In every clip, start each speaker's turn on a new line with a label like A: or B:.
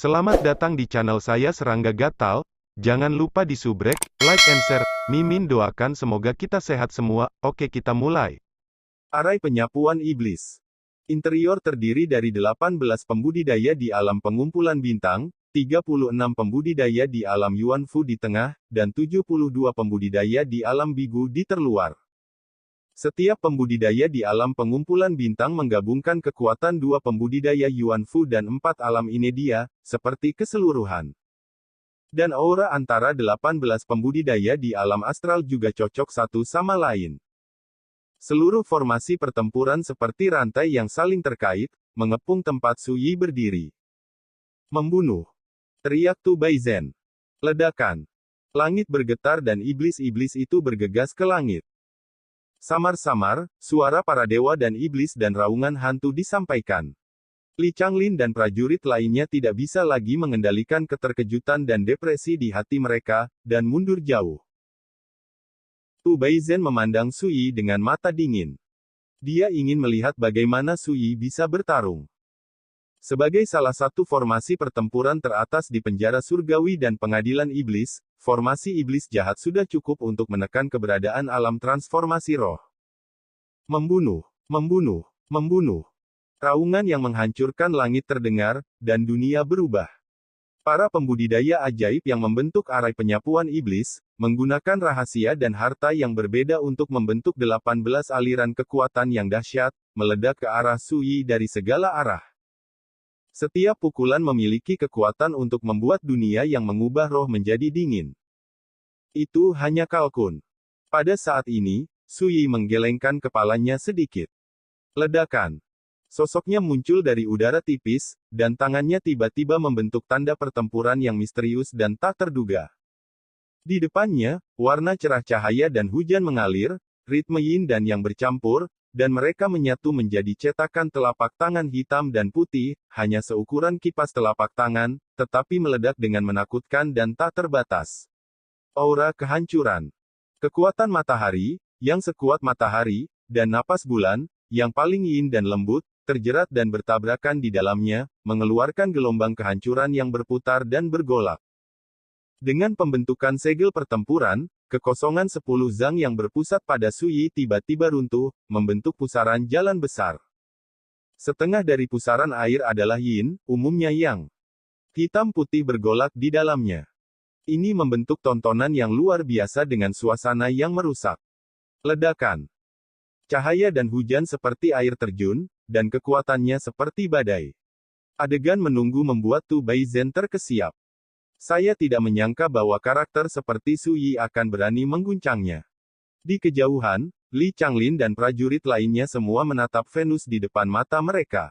A: Selamat datang di channel saya Serangga Gatal. Jangan lupa di subrek, like and share. Mimin doakan semoga kita sehat semua. Oke, kita mulai.
B: Arai penyapuan iblis. Interior terdiri dari 18 pembudidaya di alam pengumpulan bintang, 36 pembudidaya di alam Yuan Fu di tengah, dan 72 pembudidaya di alam Bigu di terluar. Setiap pembudidaya di alam pengumpulan bintang menggabungkan kekuatan 2 pembudidaya Yuan Fu dan 4 alam Inedia, seperti keseluruhan. Dan aura antara 18 pembudidaya di alam astral juga cocok satu sama lain. Seluruh formasi pertempuran seperti rantai yang saling terkait, mengepung tempat Su Yi berdiri. Membunuh. Teriak Tu Baizen. Ledakan. Langit bergetar dan iblis-iblis itu bergegas ke langit. Samar-samar, suara para dewa dan iblis dan raungan hantu disampaikan. Li Changlin dan prajurit lainnya tidak bisa lagi mengendalikan keterkejutan dan depresi di hati mereka, dan mundur jauh. Tu Baizen memandang Su Yi dengan mata dingin. Dia ingin melihat bagaimana Su Yi bisa bertarung. Sebagai salah satu formasi pertempuran teratas di penjara surgawi dan pengadilan iblis, formasi iblis jahat sudah cukup untuk menekan keberadaan alam transformasi roh. Membunuh, membunuh, membunuh. Raungan yang menghancurkan langit terdengar, dan dunia berubah. Para pembudidaya ajaib yang membentuk arai penyapuan iblis, menggunakan rahasia dan harta yang berbeda untuk membentuk 18 aliran kekuatan yang dahsyat, meledak ke arah Su Yi dari segala arah. Setiap pukulan memiliki kekuatan untuk membuat dunia yang mengubah roh menjadi dingin. Itu hanya kalkun. Pada saat ini, Su Yi menggelengkan kepalanya sedikit. Ledakan. Sosoknya muncul dari udara tipis, dan tangannya tiba-tiba membentuk tanda pertempuran yang misterius dan tak terduga. Di depannya, warna cerah cahaya dan hujan mengalir, ritme yin dan yang bercampur, dan mereka menyatu menjadi cetakan telapak tangan hitam dan putih, hanya seukuran kipas telapak tangan, tetapi meledak dengan menakutkan dan tak terbatas. Aura kehancuran. Kekuatan matahari, yang sekuat matahari, dan napas bulan, yang paling yin dan lembut, terjerat dan bertabrakan di dalamnya, mengeluarkan gelombang kehancuran yang berputar dan bergolak. Dengan pembentukan segel pertempuran, kekosongan 10 zang yang berpusat pada Su Yi tiba-tiba runtuh, membentuk pusaran jalan besar. Setengah dari pusaran air adalah yin, umumnya yang hitam putih bergolak di dalamnya. Ini membentuk tontonan yang luar biasa dengan suasana yang merusak. Ledakan. Cahaya dan hujan seperti air terjun, dan kekuatannya seperti badai. Adegan menunggu membuat Tu Baizen terkesiap. Saya tidak menyangka bahwa karakter seperti Su Yi akan berani mengguncangnya. Di kejauhan, Li Changlin dan prajurit lainnya semua menatap Venus di depan mata mereka.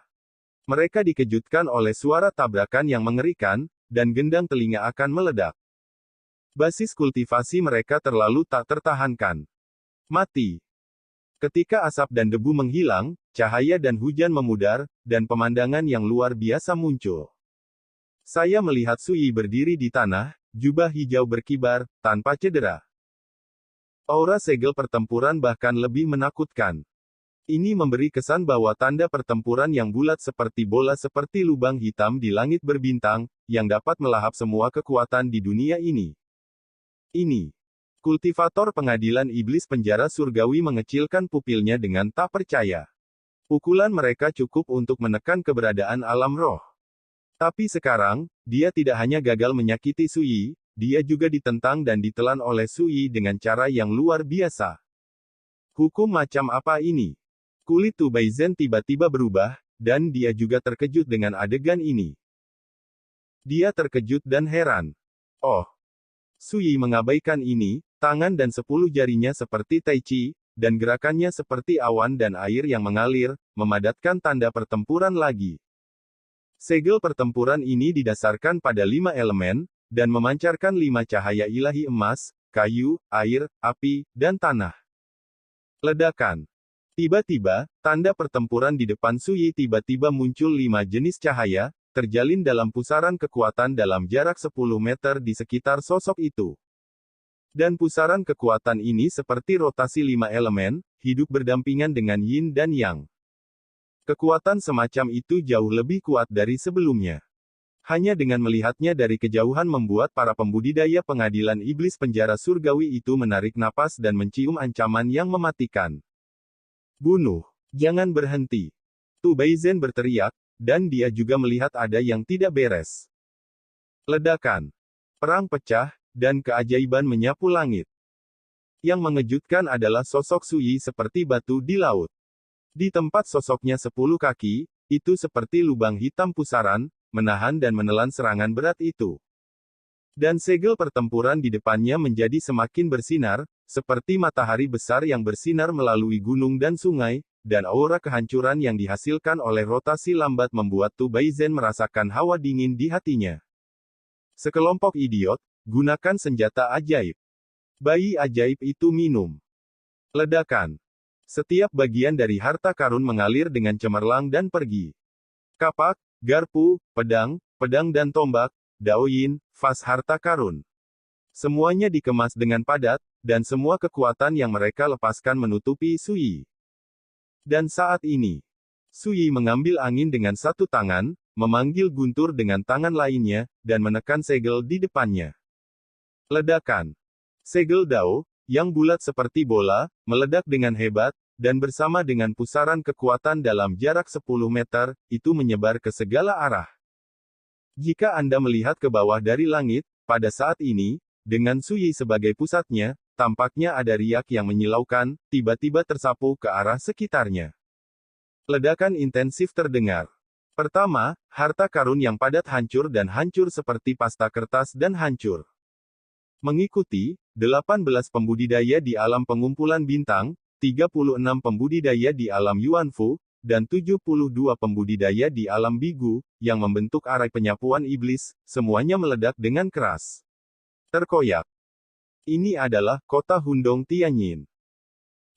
B: Mereka dikejutkan oleh suara tabrakan yang mengerikan, dan gendang telinga akan meledak. Basis kultivasi mereka terlalu tak tertahankan. Mati. Ketika asap dan debu menghilang, cahaya dan hujan memudar, dan pemandangan yang luar biasa muncul. Saya melihat Su Yi berdiri di tanah, jubah hijau berkibar, tanpa cedera. Aura segel pertempuran bahkan lebih menakutkan. Ini memberi kesan bahwa tanda pertempuran yang bulat seperti bola seperti lubang hitam di langit berbintang, yang dapat melahap semua kekuatan di dunia ini. Ini. Kultivator pengadilan iblis penjara surgawi mengecilkan pupilnya dengan tak percaya. Pukulan mereka cukup untuk menekan keberadaan alam roh. Tapi sekarang, dia tidak hanya gagal menyakiti Su Yi, dia juga ditentang dan ditelan oleh Su Yi dengan cara yang luar biasa. Hukum macam apa ini? Kulit Tu Baizen tiba-tiba berubah, dan dia juga terkejut dengan adegan ini. Dia terkejut dan heran. Oh! Su Yi mengabaikan ini, tangan dan 10 jarinya seperti Tai Chi, dan gerakannya seperti awan dan air yang mengalir, memadatkan tanda pertempuran lagi. Segel pertempuran ini didasarkan pada 5 elemen, dan memancarkan 5 cahaya ilahi emas, kayu, air, api, dan tanah. Ledakan. Tiba-tiba, tanda pertempuran di depan Su Yi tiba-tiba muncul 5 jenis cahaya, terjalin dalam pusaran kekuatan dalam jarak 10 meter di sekitar sosok itu. Dan pusaran kekuatan ini seperti rotasi 5 elemen, hidup berdampingan dengan yin dan yang. Kekuatan semacam itu jauh lebih kuat dari sebelumnya. Hanya dengan melihatnya dari kejauhan membuat para pembudidaya pengadilan iblis penjara surgawi itu menarik napas dan mencium ancaman yang mematikan. Bunuh! Jangan berhenti! Tu Baizen berteriak, dan dia juga melihat ada yang tidak beres. Ledakan. Perang pecah, dan keajaiban menyapu langit. Yang mengejutkan adalah sosok Sui seperti batu di laut. Di tempat sosoknya 10 kaki, itu seperti lubang hitam pusaran, menahan dan menelan serangan berat itu. Dan segel pertempuran di depannya menjadi semakin bersinar, seperti matahari besar yang bersinar melalui gunung dan sungai, dan aura kehancuran yang dihasilkan oleh rotasi lambat membuat Tu Baizen merasakan hawa dingin di hatinya. Sekelompok idiot, gunakan senjata ajaib. Bayi ajaib itu minum. Ledakan. Setiap bagian dari harta karun mengalir dengan cemerlang dan pergi. Kapak, garpu, pedang dan tombak, daoyin, vas harta karun. Semuanya dikemas dengan padat, dan semua kekuatan yang mereka lepaskan menutupi Sui. Dan saat ini, Sui mengambil angin dengan satu tangan, memanggil guntur dengan tangan lainnya, dan menekan segel di depannya. Ledakan. Segel Dao, yang bulat seperti bola, meledak dengan hebat, dan bersama dengan pusaran kekuatan dalam jarak 10 meter, itu menyebar ke segala arah. Jika Anda melihat ke bawah dari langit, pada saat ini, dengan Sui sebagai pusatnya, tampaknya ada riak yang menyilaukan, tiba-tiba tersapu ke arah sekitarnya. Ledakan intensif terdengar. Pertama, harta karun yang padat hancur dan hancur seperti pasta kertas dan hancur. Mengikuti, 18 pembudidaya di alam pengumpulan bintang, 36 pembudidaya di alam Yuanfu, dan 72 pembudidaya di alam Bigu, yang membentuk arai penyapuan iblis, semuanya meledak dengan keras. Terkoyak. Ini adalah kota Hundong Tianyin.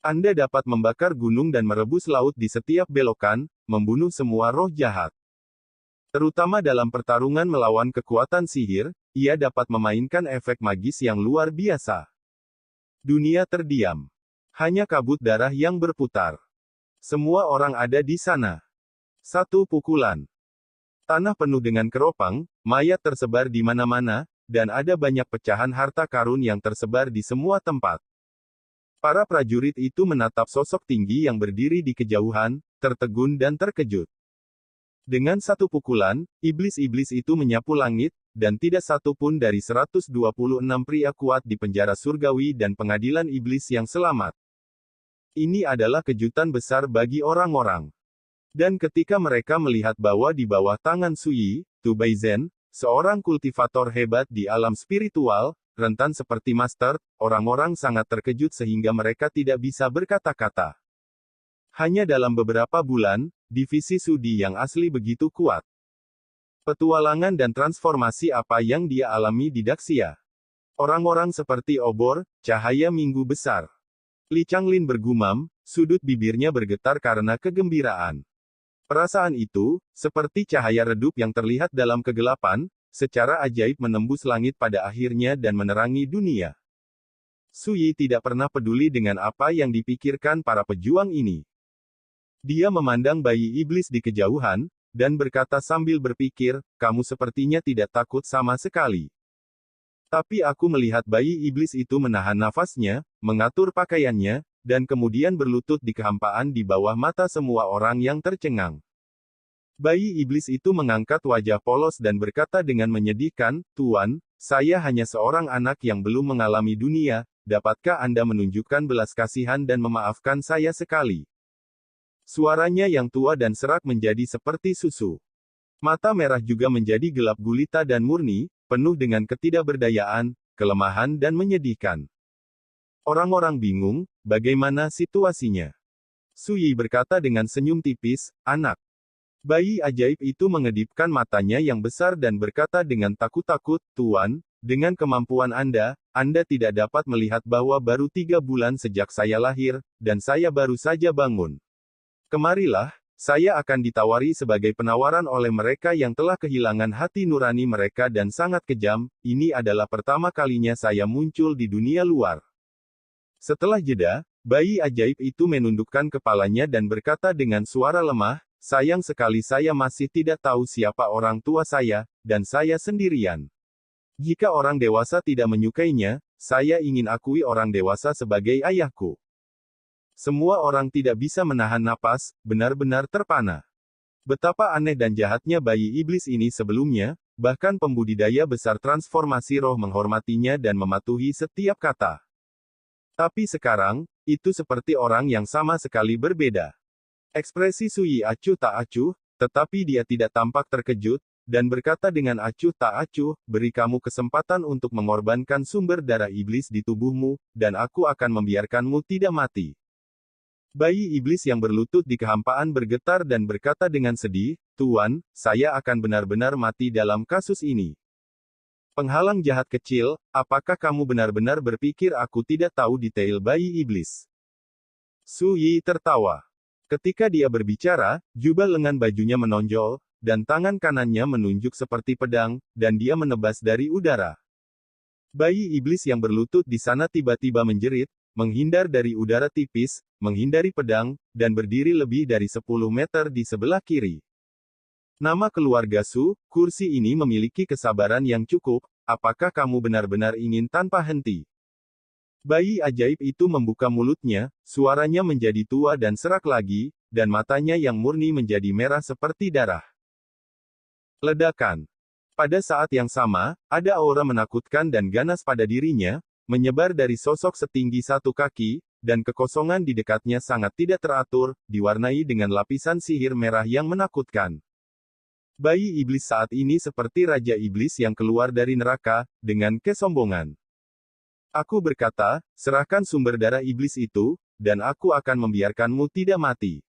B: Anda dapat membakar gunung dan merebus laut di setiap belokan, membunuh semua roh jahat. Terutama dalam pertarungan melawan kekuatan sihir, ia dapat memainkan efek magis yang luar biasa. Dunia terdiam. Hanya kabut darah yang berputar. Semua orang ada di sana. Satu pukulan. Tanah penuh dengan keropang, mayat tersebar di mana-mana, dan ada banyak pecahan harta karun yang tersebar di semua tempat. Para prajurit itu menatap sosok tinggi yang berdiri di kejauhan, tertegun dan terkejut. Dengan satu pukulan, iblis-iblis itu menyapu langit, dan tidak satu pun dari 126 pria kuat di penjara surgawi dan pengadilan iblis yang selamat. Ini adalah kejutan besar bagi orang-orang. Dan ketika mereka melihat bahwa di bawah tangan Sui, Tu Baizen, seorang kultivator hebat di alam spiritual, rentan seperti master, orang-orang sangat terkejut sehingga mereka tidak bisa berkata-kata. Hanya dalam beberapa bulan, divisi Sudi yang asli begitu kuat. Petualangan dan transformasi apa yang dia alami di Daxia. Orang-orang seperti obor, cahaya minggu besar. Li Changlin bergumam, sudut bibirnya bergetar karena kegembiraan. Perasaan itu, seperti cahaya redup yang terlihat dalam kegelapan, secara ajaib menembus langit pada akhirnya dan menerangi dunia. Sui tidak pernah peduli dengan apa yang dipikirkan para pejuang ini. Dia memandang bayi iblis di kejauhan, dan berkata sambil berpikir, kamu sepertinya tidak takut sama sekali. Tapi aku melihat bayi iblis itu menahan nafasnya, mengatur pakaiannya, dan kemudian berlutut di kehampaan di bawah mata semua orang yang tercengang. Bayi iblis itu mengangkat wajah polos dan berkata dengan menyedihkan, Tuan, saya hanya seorang anak yang belum mengalami dunia, dapatkah Anda menunjukkan belas kasihan dan memaafkan saya sekali? Suaranya yang tua dan serak menjadi seperti susu. Mata merah juga menjadi gelap gulita dan murni, penuh dengan ketidakberdayaan, kelemahan dan menyedihkan. Orang-orang bingung, bagaimana situasinya. Sui berkata dengan senyum tipis, anak. Bayi ajaib itu mengedipkan matanya yang besar dan berkata dengan takut-takut, Tuan, dengan kemampuan Anda tidak dapat melihat bahwa baru 3 bulan sejak saya lahir, dan saya baru saja bangun. Kemarilah, saya akan ditawari sebagai penawaran oleh mereka yang telah kehilangan hati nurani mereka dan sangat kejam, ini adalah pertama kalinya saya muncul di dunia luar. Setelah jeda, bayi ajaib itu menundukkan kepalanya dan berkata dengan suara lemah, sayang sekali saya masih tidak tahu siapa orang tua saya, dan saya sendirian. Jika orang dewasa tidak menyukainya, saya ingin akui orang dewasa sebagai ayahku. Semua orang tidak bisa menahan napas, benar-benar terpana. Betapa aneh dan jahatnya bayi iblis ini sebelumnya, bahkan pembudidaya besar transformasi roh menghormatinya dan mematuhi setiap kata. Tapi sekarang, itu seperti orang yang sama sekali berbeda. Ekspresi Sui acuh tak acuh, tetapi dia tidak tampak terkejut, dan berkata dengan acuh tak acuh, beri kamu kesempatan untuk mengorbankan sumber darah iblis di tubuhmu, dan aku akan membiarkanmu tidak mati. Bayi iblis yang berlutut di kehampaan bergetar dan berkata dengan sedih, Tuan, saya akan benar-benar mati dalam kasus ini. Penghalang jahat kecil, apakah kamu benar-benar berpikir aku tidak tahu detail bayi iblis? Su Yi tertawa. Ketika dia berbicara, jubah lengan bajunya menonjol, dan tangan kanannya menunjuk seperti pedang, dan dia menebas dari udara. Bayi iblis yang berlutut di sana tiba-tiba menjerit, menghindar dari udara tipis, menghindari pedang, dan berdiri lebih dari 10 meter di sebelah kiri. Nama keluarga Su, kursi ini memiliki kesabaran yang cukup, apakah kamu benar-benar ingin tanpa henti? Bayi ajaib itu membuka mulutnya, suaranya menjadi tua dan serak lagi, dan matanya yang murni menjadi merah seperti darah. Ledakan. Pada saat yang sama, ada aura menakutkan dan ganas pada dirinya, menyebar dari sosok setinggi 1 kaki, dan kekosongan di dekatnya sangat tidak teratur, diwarnai dengan lapisan sihir merah yang menakutkan. Bayi iblis saat ini seperti Raja Iblis yang keluar dari neraka, dengan kesombongan. Aku berkata, serahkan sumber darah iblis itu, dan aku akan membiarkanmu tidak mati.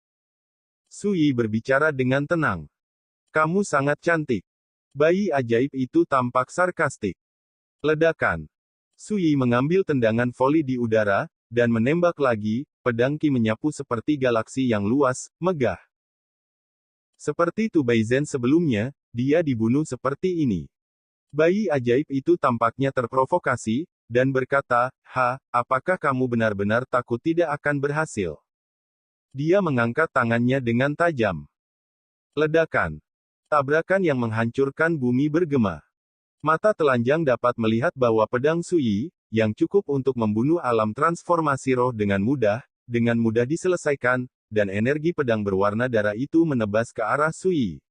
B: Su Yi berbicara dengan tenang. Kamu sangat cantik. Bayi ajaib itu tampak sarkastik. Ledakan. Su Yi mengambil tendangan voli di udara, dan menembak lagi, pedang Qi menyapu seperti galaksi yang luas, megah. Seperti Tu Baizen sebelumnya, dia dibunuh seperti ini. Bayi ajaib itu tampaknya terprovokasi, dan berkata, apakah kamu benar-benar takut tidak akan berhasil? Dia mengangkat tangannya dengan tajam. Ledakan. Tabrakan yang menghancurkan bumi bergema. Mata telanjang dapat melihat bahwa pedang Su Yi, yang cukup untuk membunuh alam transformasi roh dengan mudah diselesaikan, dan energi pedang berwarna darah itu menebas ke arah Su Yi.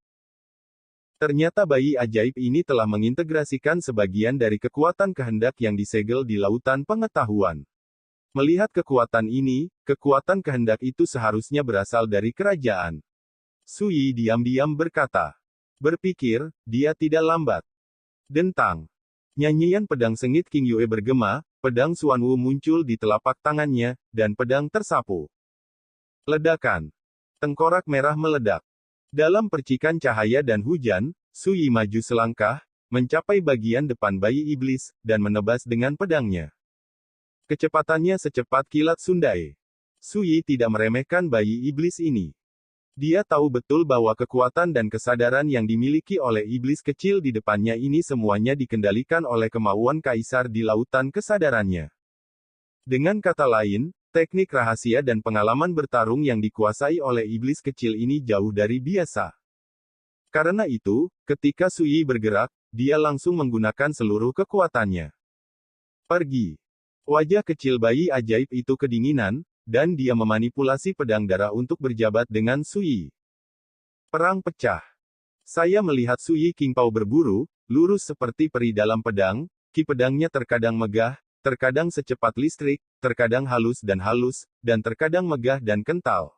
B: Ternyata bayi ajaib ini telah mengintegrasikan sebagian dari kekuatan kehendak yang disegel di lautan pengetahuan. Melihat kekuatan ini, kekuatan kehendak itu seharusnya berasal dari kerajaan. Su Yi diam-diam berkata. Berpikir, dia tidak lambat. Dentang. Nyanyian pedang sengit King Yue bergema, pedang Xuanwu muncul di telapak tangannya, dan pedang tersapu. Ledakan. Tengkorak merah meledak. Dalam percikan cahaya dan hujan, Su Yi maju selangkah, mencapai bagian depan bayi iblis, dan menebas dengan pedangnya. Kecepatannya secepat kilat Sundae. Su Yi tidak meremehkan bayi iblis ini. Dia tahu betul bahwa kekuatan dan kesadaran yang dimiliki oleh iblis kecil di depannya ini semuanya dikendalikan oleh kemauan kaisar di lautan kesadarannya. Dengan kata lain, teknik rahasia dan pengalaman bertarung yang dikuasai oleh iblis kecil ini jauh dari biasa. Karena itu, ketika Su Yi bergerak, dia langsung menggunakan seluruh kekuatannya. Pergi. Wajah kecil bayi ajaib itu kedinginan, dan dia memanipulasi pedang darah untuk berjabat dengan Su Yi. Perang pecah. Saya melihat Su Yi Qingpao berburu, lurus seperti peri dalam pedang, ki pedangnya terkadang megah, terkadang secepat listrik, terkadang halus, dan terkadang megah dan kental.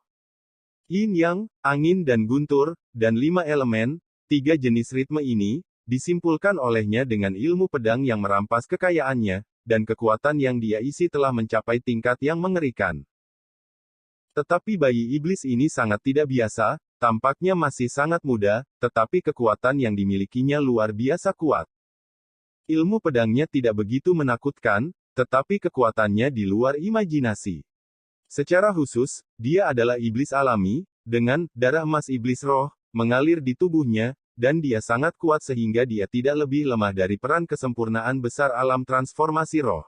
B: Yin Yang, angin dan guntur, dan 5 elemen, 3 jenis ritme ini, disimpulkan olehnya dengan ilmu pedang yang merampas kekayaannya, dan kekuatan yang dia isi telah mencapai tingkat yang mengerikan. Tetapi bayi iblis ini sangat tidak biasa, tampaknya masih sangat muda, tetapi kekuatan yang dimilikinya luar biasa kuat. Ilmu pedangnya tidak begitu menakutkan, tetapi kekuatannya di luar imajinasi. Secara khusus, dia adalah iblis alami, dengan darah emas iblis roh, mengalir di tubuhnya, dan dia sangat kuat sehingga dia tidak lebih lemah dari peran kesempurnaan besar alam transformasi roh.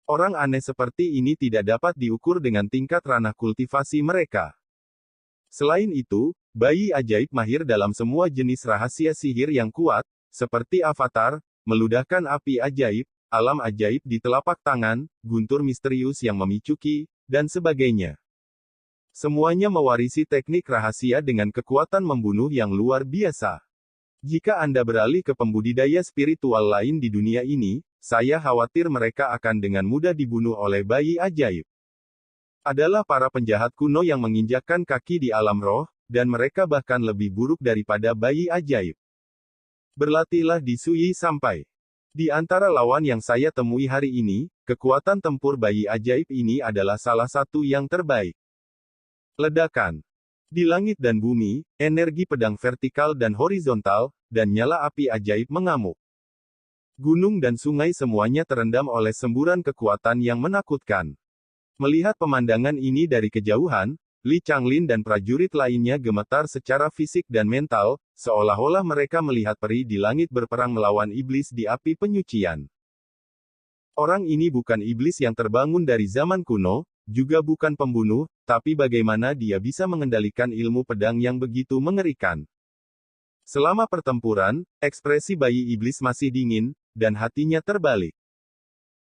B: Orang aneh seperti ini tidak dapat diukur dengan tingkat ranah kultivasi mereka. Selain itu, bayi ajaib mahir dalam semua jenis rahasia sihir yang kuat, seperti avatar, meludahkan api ajaib, alam ajaib di telapak tangan, guntur misterius yang memicu ki, dan sebagainya. Semuanya mewarisi teknik rahasia dengan kekuatan membunuh yang luar biasa. Jika Anda beralih ke pembudidaya spiritual lain di dunia ini, saya khawatir mereka akan dengan mudah dibunuh oleh bayi ajaib. Adalah para penjahat kuno yang menginjakkan kaki di alam roh, dan mereka bahkan lebih buruk daripada bayi ajaib. Berlatihlah di Suyi sampai. Di antara lawan yang saya temui hari ini, kekuatan tempur bayi ajaib ini adalah salah satu yang terbaik. Ledakan. Di langit dan bumi, energi pedang vertikal dan horizontal, dan nyala api ajaib mengamuk. Gunung dan sungai semuanya terendam oleh semburan kekuatan yang menakutkan. Melihat pemandangan ini dari kejauhan, Li Changlin dan prajurit lainnya gemetar secara fisik dan mental, seolah-olah mereka melihat peri di langit berperang melawan iblis di api penyucian. Orang ini bukan iblis yang terbangun dari zaman kuno, juga bukan pembunuh, tapi bagaimana dia bisa mengendalikan ilmu pedang yang begitu mengerikan. Selama pertempuran, ekspresi bayi iblis masih dingin, dan hatinya terbalik.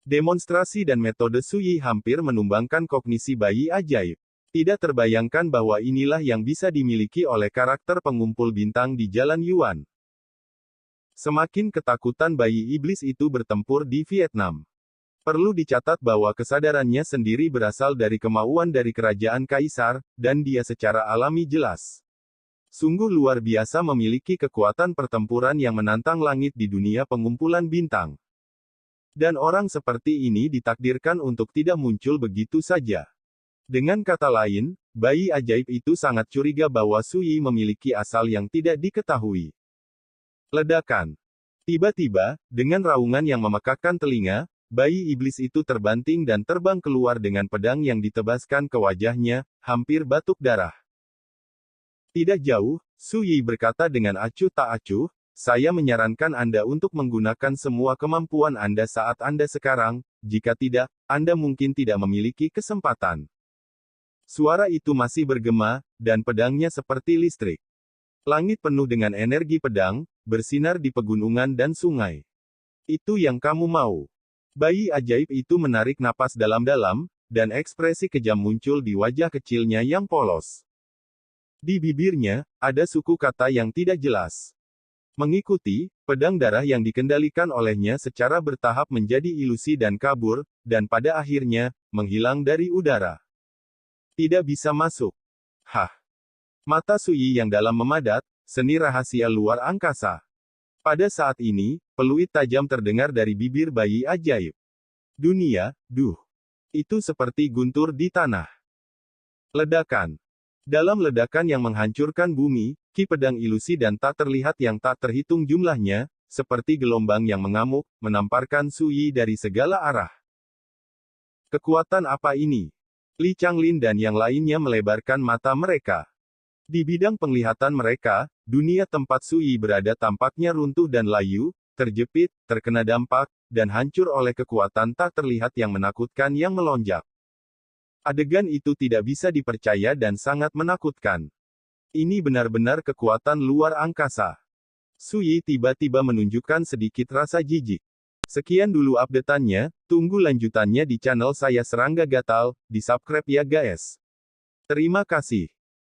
B: Demonstrasi dan metode Suyi hampir menumbangkan kognisi bayi ajaib. Tidak terbayangkan bahwa inilah yang bisa dimiliki oleh karakter pengumpul bintang di Jalan Yuan. Semakin ketakutan bayi iblis itu bertempur di Vietnam. Perlu dicatat bahwa kesadarannya sendiri berasal dari kemauan dari kerajaan kaisar, dan dia secara alami jelas. Sungguh luar biasa memiliki kekuatan pertempuran yang menantang langit di dunia pengumpulan bintang. Dan orang seperti ini ditakdirkan untuk tidak muncul begitu saja. Dengan kata lain, bayi ajaib itu sangat curiga bahwa Suyi memiliki asal yang tidak diketahui. Ledakan. Tiba-tiba, dengan raungan yang memekakkan telinga, bayi iblis itu terbanting dan terbang keluar dengan pedang yang ditebaskan ke wajahnya, hampir batuk darah. Tidak jauh, Suyi berkata dengan acuh tak acuh, saya menyarankan Anda untuk menggunakan semua kemampuan Anda saat Anda sekarang, jika tidak, Anda mungkin tidak memiliki kesempatan. Suara itu masih bergema, dan pedangnya seperti listrik. Langit penuh dengan energi pedang, bersinar di pegunungan dan sungai. Itu yang kamu mau. Bayi ajaib itu menarik napas dalam-dalam, dan ekspresi kejam muncul di wajah kecilnya yang polos. Di bibirnya, ada suku kata yang tidak jelas. Mengikuti, pedang darah yang dikendalikan olehnya secara bertahap menjadi ilusi dan kabur, dan pada akhirnya, menghilang dari udara. Tidak bisa masuk. Hah. Mata Suyi yang dalam memadat, seni rahasia luar angkasa. Pada saat ini, peluit tajam terdengar dari bibir bayi ajaib. Dunia, duh. Itu seperti guntur di tanah. Ledakan. Dalam ledakan yang menghancurkan bumi, ki pedang ilusi dan tak terlihat yang tak terhitung jumlahnya, seperti gelombang yang mengamuk, menamparkan Suyi dari segala arah. Kekuatan apa ini? Li Changlin dan yang lainnya melebarkan mata mereka. Di bidang penglihatan mereka, dunia tempat Suyi berada tampaknya runtuh dan layu, terjepit, terkena dampak, dan hancur oleh kekuatan tak terlihat yang menakutkan yang melonjak. Adegan itu tidak bisa dipercaya dan sangat menakutkan. Ini benar-benar kekuatan luar angkasa. Suyi tiba-tiba menunjukkan sedikit rasa jijik. Sekian dulu update-annya, tunggu lanjutannya di channel saya Serangga Gatal, di subscribe ya guys. Terima kasih.